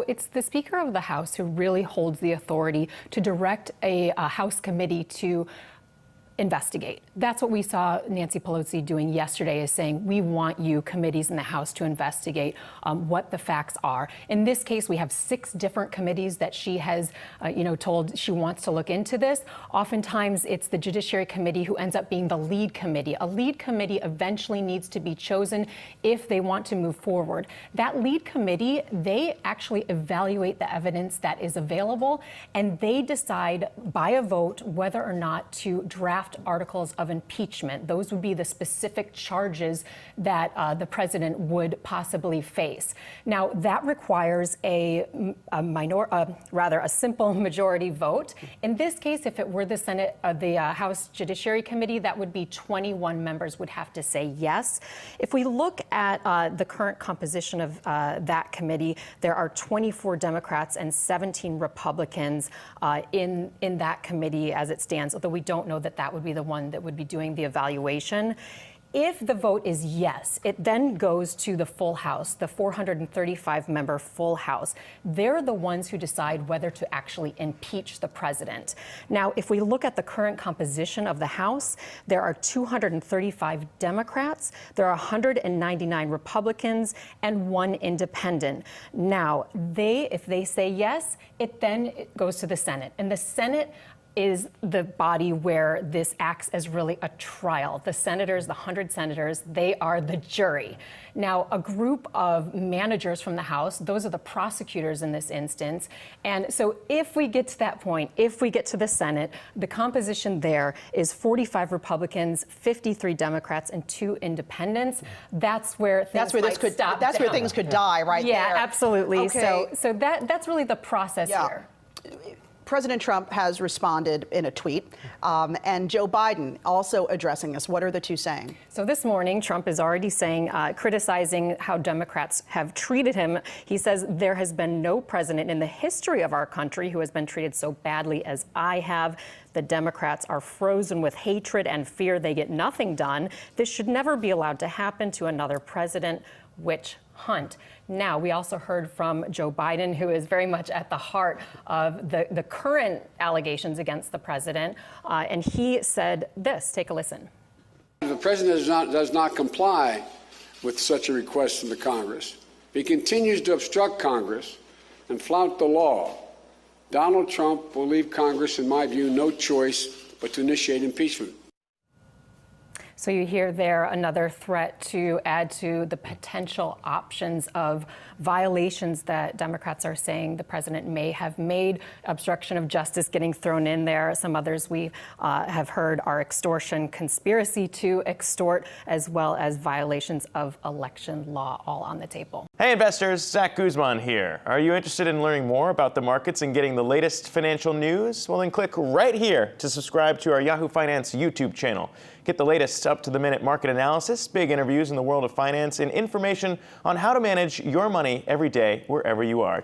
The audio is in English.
It's the Speaker of the House who really holds the authority to direct a House committee to investigate. That's what we saw Nancy Pelosi doing yesterday, is saying, we want you committees in the House to investigate what the facts are. In this case, we have 6 different committees that she has, told she wants to look into this. Oftentimes, it's the Judiciary Committee who ends up being the lead committee. A lead committee eventually needs to be chosen if they want to move forward. That lead committee, they actually evaluate the evidence that is available, and they decide by a vote whether or not to draft articles of impeachment. Those would be the specific charges that the president would possibly face. Now, that requires a simple majority vote. In this case, if it were the House Judiciary Committee, that would be 21 members would have to say yes. If we look at the current composition of that committee, there are 24 Democrats and 17 Republicans in that committee as it stands, although we don't know that would be the one that would be doing the evaluation. If the vote is yes, it then goes to the full House, the 435-member full House. They're the ones who decide whether to actually impeach the president. Now, if we look at the current composition of the House, there are 235 Democrats, there are 199 Republicans, and 1 independent. Now, if they say yes, it goes to the Senate. And the Senate is the body where this acts as really a trial. The senators, the 100 senators, they are the jury. Now, a group of managers from the House, those are the prosecutors in this instance. And so if we get to that point, if we get to the Senate, the composition there is 45 Republicans, 53 Democrats, and 2 independents. That's where things where things could die right there. Yeah, absolutely. Okay. So that's really the process here. President Trump has responded in a tweet, and Joe Biden also addressing this. What are the two saying? So this morning, Trump is already saying, criticizing how Democrats have treated him. He says there has been no president in the history of our country who has been treated so badly as I have. The Democrats are frozen with hatred and fear they get nothing done. This should never be allowed to happen to another president. Witch hunt. Now, we also heard from Joe Biden, who is very much at the heart of the current allegations against the president. And he said this. Take a listen. The president does not comply with such a request from the Congress. He continues to obstruct Congress and flout the law. Donald Trump will leave Congress, in my view, no choice but to initiate impeachment. So you hear there another threat to add to the potential options of violations that Democrats are saying the president may have made. Obstruction of justice getting thrown in there. Some others we have heard are extortion, conspiracy to extort, as well as violations of election law, all on the table. Hey investors, Zach Guzman here. Are you interested in learning more about the markets and getting the latest financial news? Well, then click right here to subscribe to our Yahoo Finance YouTube channel. Get the latest up-to-the-minute market analysis, big interviews in the world of finance, and information on how to manage your money every day wherever you are.